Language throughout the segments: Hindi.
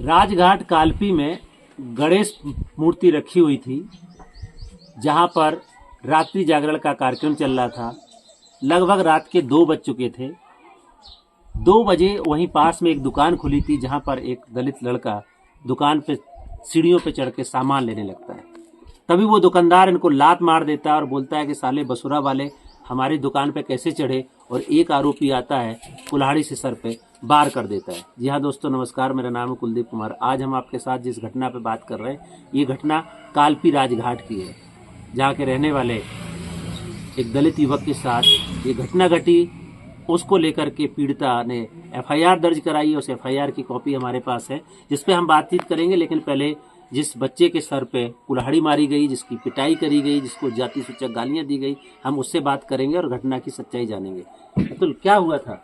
राजघाट कालपी में गणेश मूर्ति रखी हुई थी, जहां पर रात्रि जागरण का कार्यक्रम चल रहा था। लगभग रात के 2 बज चुके थे। 2 बजे वहीं पास में एक दुकान खुली थी, जहां पर एक दलित लड़का दुकान पे सीढ़ियों पे चढ़ के सामान लेने लगता है। तभी वो दुकानदार इनको लात मार देता है और बोलता है कि साले बसुरा वाले हमारी दुकान पे कैसे चढ़े, और एक आरोपी आता है कुल्हाड़ी से सर पे वार कर देता है। जी हाँ दोस्तों, नमस्कार, मेरा नाम है कुलदीप कुमार। आज हम आपके साथ जिस घटना पे बात कर रहे हैं, ये घटना कालपी राजघाट की है, जहाँ के रहने वाले एक दलित युवक के साथ ये घटना घटी। उसको लेकर के पीड़िता ने एफआईआर दर्ज कराई है। उस एफआईआर की कॉपी हमारे पास है, जिसपे हम बातचीत करेंगे। लेकिन पहले जिस बच्चे के सर पे कुल्हाड़ी मारी गई, जिसकी पिटाई करी गई, जिसको जाति सूचक गालियां दी गई, हम उससे बात करेंगे और घटना की सच्चाई जानेंगे। तो क्या हुआ था?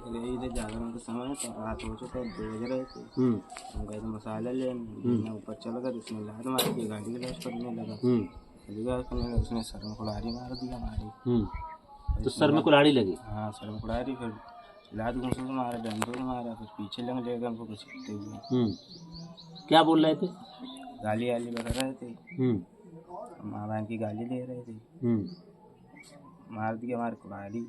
जागरण के समय तो रात हो चुका, 2 बज रहे थे। हम गए तो मसाला लेने, ऊपर चल गए तो उसने लात मार के गाड़ी गलौज करने लगा। उसने सर में कुल्हाड़ी मार दिया हमारी। तो सर में कुल्हाड़ी लगी? हाँ, सर में कुल्हाड़ी, फिर लात घूंसे से मारा, डंडों से मारा, फिर पीछे लग ले गए हमको घसीटते हुए। क्या बोल रहे थे? गाली वाली बता रहे थे, माँ बहन की गाली दे रहे थे। मार दिया हमारे कुल्हाड़ी।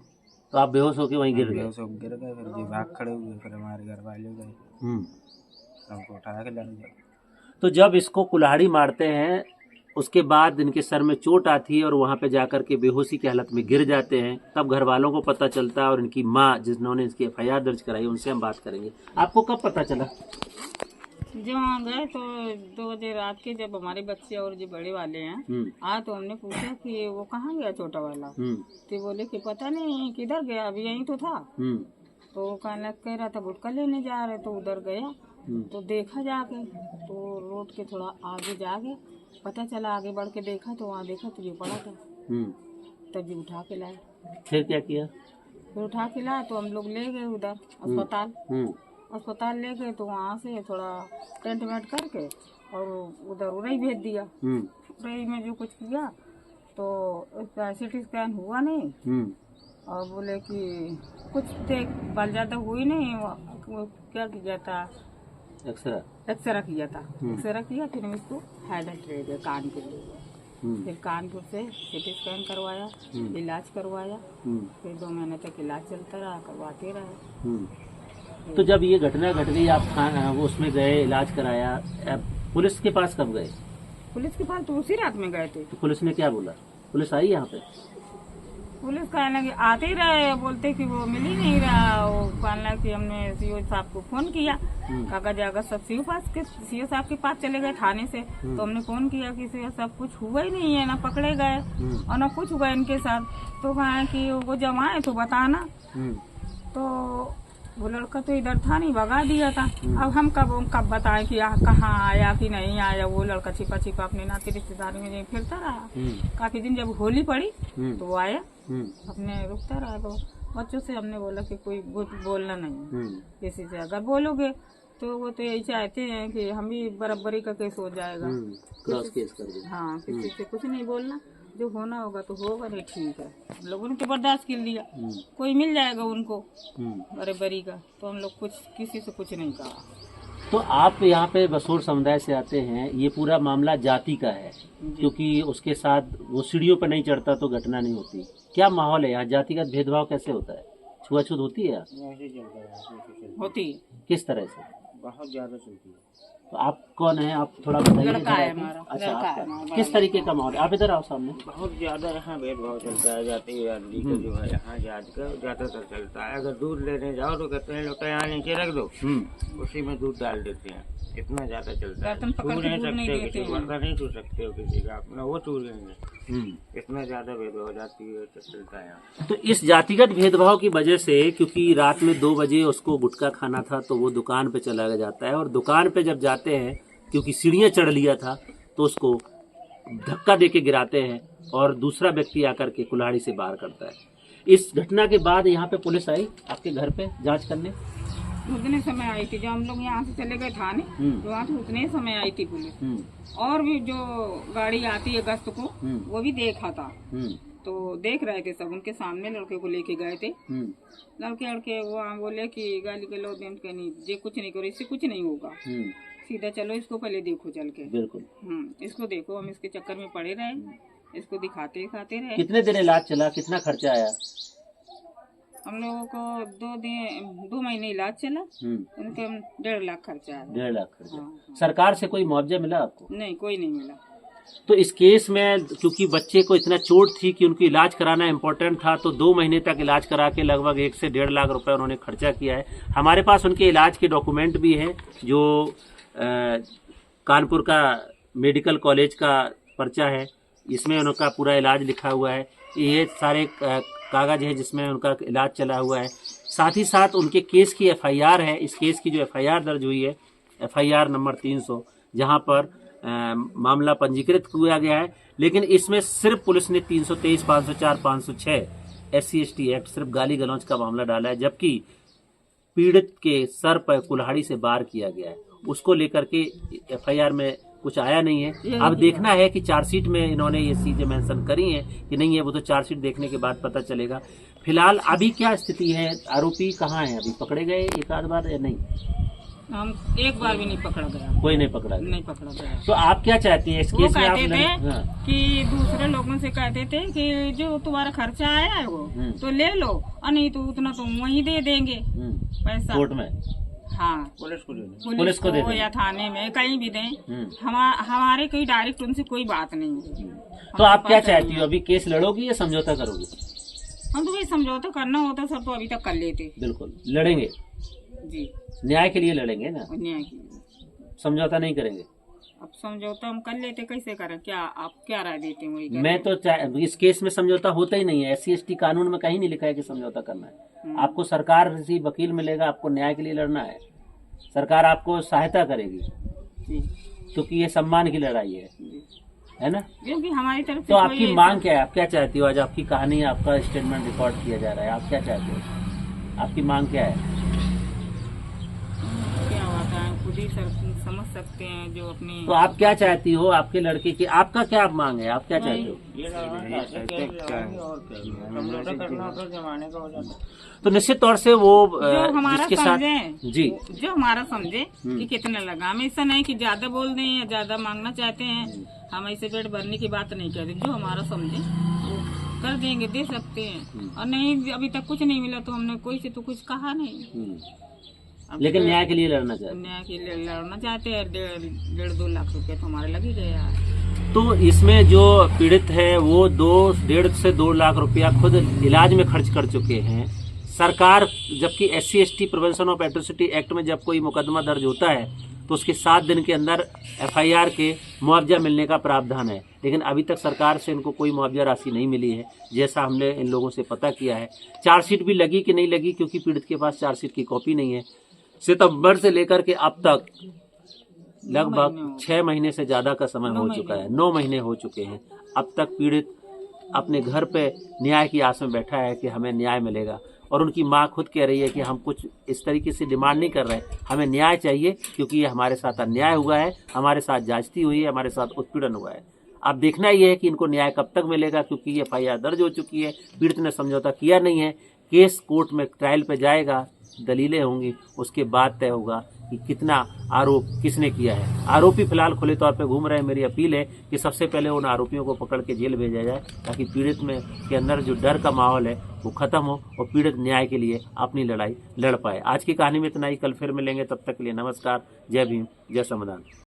तो आप बेहोश होके वहीं गिर गए? बेहोश होकर गिर गए, फिर जी भाग खड़े हुए, फिर हमारे घर वाले गए, हमको उठा के ले गए। तो जब इसको कुल्हाड़ी मारते हैं, उसके बाद इनके सर में चोट आती है और वहां पे जाकर के बेहोशी की हालत में गिर जाते हैं, तब घर वालों को पता चलता है। और इनकी माँ, जिन्होंने इसकी एफआईआर दर्ज कराई, उनसे हम बात करेंगे। आपको कब पता चला? जब वहाँ गए तो 2 बजे रात के, जब हमारे बच्चे और जो बड़े वाले हैं तो हमने पूछा कि वो कहाँ गया छोटा वाला। तो बोले कि पता नहीं किधर गया, अभी यहीं तो था। तो वो कह रहा था गुटखा लेने जा रहे, तो उधर गया तो देखा जाके, तो रोड के थोड़ा आगे जाके पता चला, आगे बढ़ के देखा तो वहाँ देखा तो ये पड़ा था। तभी उठा के लाए। फिर क्या किया? फिर उठा के लाए तो हम लोग ले गए उधर अस्पताल ले गए। तो वहाँ से थोड़ा टेंट वेंट करके और उधर उरई भेज दिया। उरई में जो कुछ किया तो सिटी स्कैन हुआ नहीं, और बोले कि कुछ बल ज्यादा हुई नहीं। वो क्या किया था, एक्सरा किया था। एक्सरा किया, फिर हम इसको हैदर ले गए कान के लिए। फिर कानपुर से सिटी स्कैन करवाया, इलाज करवाया। फिर 2 महीने तक इलाज चलता रहा, करवाते रहे। तो जब ये घटना घट गई, आप वो उसमें गए, इलाज कराया, पुलिस के पास कब गए? पुलिस के पास तो उसी रात में गए थे। तो पुलिस ने क्या बोला? पुलिस आई यहाँ पे? पुलिस कहने लगी, आते ही रहे, बोलते कि वो मिल ही नहीं रहा। वो कहने लगा कि हमने सीओ साहब को फोन किया, कागज आगज सब सीओ साहब के पास चले गए थाने से। तो हमने फोन किया कि सीओ साहब कुछ हुआ ही नहीं है, ना पकड़े गए और ना कुछ हुआ इनके साथ। तो कहा कि वो जब आए तो बताना। तो वो लड़का तो इधर था नहीं, भगा दिया था। अब हम कब बताएं कि कहाँ आया कि नहीं आया। वो लड़का छिपा छिपा अपने नाते रिश्तेदारी में फिरता रहा। काफी दिन जब होली पड़ी तो वो आया, अपने रुकता रहा। तो बच्चों से हमने बोला कि कोई बोलना नहीं, किसी से अगर बोलोगे तो वो तो यही चाहते हैं कि हम भी बराबरी का केस हो जाएगा, क्रॉस केस कर दे। हाँ, किसी से कुछ नहीं बोलना, जो होना होगा तो होगा, नहीं ठीक है। हम लोगों ने तो बर्दाश्त कर लिया, कोई मिल जाएगा उनको बराबरी का। तो हम लोग कुछ किसी से कुछ नहीं कहा। तो आप यहाँ पे बसोर समुदाय से आते हैं, ये पूरा मामला जाति का है, क्योंकि उसके साथ वो सीढ़ियों पर नहीं चढ़ता तो घटना नहीं होती। क्या माहौल है यहाँ? जातिगत भेदभाव कैसे होता है? छुआछूत होती है? होती है। किस तरह से? बहुत ज्यादा चलती है। तो आप कौन है? आप थोड़ा बताइए। लड़का है हमारा। अच्छा, लड़का आपका है। किस तरीके का माहौल है? आप इधर आओ सामने। बहुत ज्यादा यहाँ भेदभाव चलता है, जाति बिरादरी का जो है यहाँ जाति का ज्यादातर चलता है। अगर दूध लेने जाओ तो कहते हैं लोटा यहाँ नीचे रख दो, उसी में दूध डाल देते हैं। इतना ज्यादा चलता है। छू नहीं सकते हो किसी को, वर्दा नहीं छू सकते हो किसी का, अपना वो छू लेंगे। इतना ज्यादा भेदभाव जाति चलता है यहाँ। तो इस जातिगत भेदभाव की वजह से, क्योंकि रात में 2 बजे उसको गुटखा खाना था, तो वो दुकान पे चला जाता है। और दुकान पे जब जाते हैं, क्योंकि सीढ़ियाँ चढ़ लिया था, तो उसको धक्का देके गिराते हैं और दूसरा व्यक्ति आकर के कुल्हाड़ी से वार करता है। इस घटना के बाद यहाँ पे पुलिस आई आपके घर पे जांच करने? उतने समय आई थी जब हम लोग यहाँ से चले गए थाने, तो वहाँ से उतने समय आई थी पुलिस। और भी जो गाड़ी आती है गश्त को, वो भी देखा था। तो देख रहे थे सब, उनके सामने लड़के को लेके गए थे। लड़के वो बोले कि गाली गलौज नहीं, जे कुछ नहीं करो, इससे कुछ नहीं होगा। सीधा चलो, इसको पहले देखो चल के। बिल्कुल। इसको देखो, हम इसके चक्कर में पड़े रहे, इसको दिखाते रहे। कितने दिन इलाज चला, कितना खर्चा आया? हम लोगों को 2 महीने इलाज चला, उनके 1.5 लाख खर्चा आया। 1.5 लाख खर्चा। हाँ। सरकार से कोई मुआवजा मिला आपको? नहीं, कोई नहीं मिला। तो इस केस में क्योंकि बच्चे को इतना चोट थी कि उनको इलाज कराना इम्पोर्टेंट था, तो 2 महीने तक इलाज करा के लगभग 1 से 1.5 लाख रुपए उन्होंने खर्चा किया है। हमारे पास उनके इलाज के डॉक्यूमेंट भी हैं, जो कानपुर का मेडिकल कॉलेज का पर्चा है, इसमें उनका पूरा इलाज लिखा हुआ है। ये सारे कागज है जिसमें उनका इलाज चला हुआ है। साथ ही साथ उनके केस की FIR है। इस केस की जो FIR दर्ज हुई है, FIR नंबर 300, जहां पर मामला पंजीकृत किया गया है, लेकिन इसमें सिर्फ पुलिस ने 323, 504, 506 SC/ST एक्ट सिर्फ गाली गलौज का मामला डाला है, जबकि पीड़ित के सर पर कुल्हाड़ी से वार किया गया है। उसको लेकर के FIR में कुछ आया नहीं है। अब देखना है कि चार्जशीट में इन्होंने ये चीजें मेंशन करी हैं कि नहीं है, वो तो चार्जशीट देखने के बाद पता चलेगा। फिलहाल अभी क्या स्थिति है? आरोपी कहाँ है? अभी पकड़े गए एक आध बार या नहीं? हम एक बार भी नहीं पकड़ा गया। कोई नहीं पकड़ा गया? नहीं पकड़ा गया। तो आप क्या चाहती हैं इस केस में? आप कि दूसरे लोगों से कहते थे कि जो तुम्हारा खर्चा आया है वो तो ले लो, और नहीं तो उतना तुम वहीं दे देंगे पैसा कोर्ट में। हाँ, पुलिस को दे या थाने में कहीं भी दें। हमारे कोई डायरेक्ट उनसे कोई बात नहीं है। तो आप क्या चाहती हो? अभी केस लड़ोगी या समझौता करोगी? हम तो भाई समझौता करना होता सर तो अभी तक कर लेते। बिल्कुल लड़ेंगे जी, न्याय के लिए लड़ेंगे ना, न्याय के लिए। समझौता नहीं करेंगे। अब समझौता हम कर लेते, कैसे करें? क्या आप क्या राय देते हैं? वही मैं तो इस केस में समझौता होता ही नहीं है। SC/ST कानून में कहीं नहीं लिखा है कि समझौता करना है। आपको सरकार से वकील मिलेगा, आपको न्याय के लिए लड़ना है, सरकार आपको सहायता करेगी, क्योंकि ये सम्मान की लड़ाई है ना? क्योंकि हमारी तरफ तो आपकी मांग क्या है? आप क्या चाहती हो? आज आपकी कहानी, आपका स्टेटमेंट रिकॉर्ड किया जा रहा है, आप क्या चाहते हो? आपकी मांग क्या है? क्या होता है खुद ही समझ सकते हैं जो अपनी। तो आप क्या चाहती हो आपके लड़के की? आपका क्या मांग है? आप क्या चाहते हो? तो निश्चित तौर से वो जिसके साथ जी जो हमारा समझे कि कितना लगा। हम ऐसा नहीं कि ज्यादा बोल दें या ज्यादा मांगना चाहते हैं, हम ऐसे पेट भरने की बात नहीं कहते। जो हमारा समझे वो कर देंगे, दे सकते हैं। और नहीं अभी तक कुछ नहीं मिला तो हमने कोई से तो कुछ कहा नहीं। लेकिन न्याय के लिए लड़ना चाहते हैं। न्याय के लिए लड़ना चाहते हैं। 1.5-2 लाख रुपए तो हमारे लग ही गए यार। तो इसमें जो पीड़ित है वो 1.5 से 2 लाख रुपया खुद इलाज में खर्च कर चुके हैं। सरकार, जबकि SC/ST prevention of atrocity act में जब कोई मुकदमा दर्ज होता है तो उसके 7 दिन के अंदर FIR के मुआवजा मिलने का प्रावधान है, लेकिन अभी तक सरकार से इनको कोई मुआवजा राशि नहीं मिली है, जैसा हमने इन लोगों से पता किया है। चार्जशीट भी लगी कि नहीं लगी, क्योंकि पीड़ित के पास चार्जशीट की कॉपी नहीं है। सितंबर से लेकर के अब तक लगभग 6 महीने से ज्यादा का समय हो चुका है, 9 महीने हो चुके हैं। अब तक पीड़ित अपने घर पे न्याय की आस में बैठा है कि हमें न्याय मिलेगा, और उनकी मां खुद कह रही है कि हम कुछ इस तरीके से डिमांड नहीं कर रहे, हमें न्याय चाहिए, क्योंकि ये हमारे साथ अन्याय हुआ है, हमारे साथ ज्यादती हुई है, हमारे साथ उत्पीड़न हुआ है। अब देखना ये है कि इनको न्याय कब तक मिलेगा, क्योंकि ये FIR दर्ज हो चुकी है, पीड़ित ने समझौता किया नहीं है। केस कोर्ट में ट्रायल पे जाएगा, दलीलें होंगी, उसके बाद तय होगा कि कितना आरोप किसने किया है। आरोपी फिलहाल खुले तौर पे घूम रहे हैं। मेरी अपील है कि सबसे पहले उन आरोपियों को पकड़ के जेल भेजा जाए, ताकि पीड़ित में के अंदर जो डर का माहौल है वो खत्म हो और पीड़ित न्याय के लिए अपनी लड़ाई लड़ पाए। आज की कहानी में इतना ही, कल फिर मिलेंगे, तब तक के लिए नमस्कार, जय भीम, जय संविधान।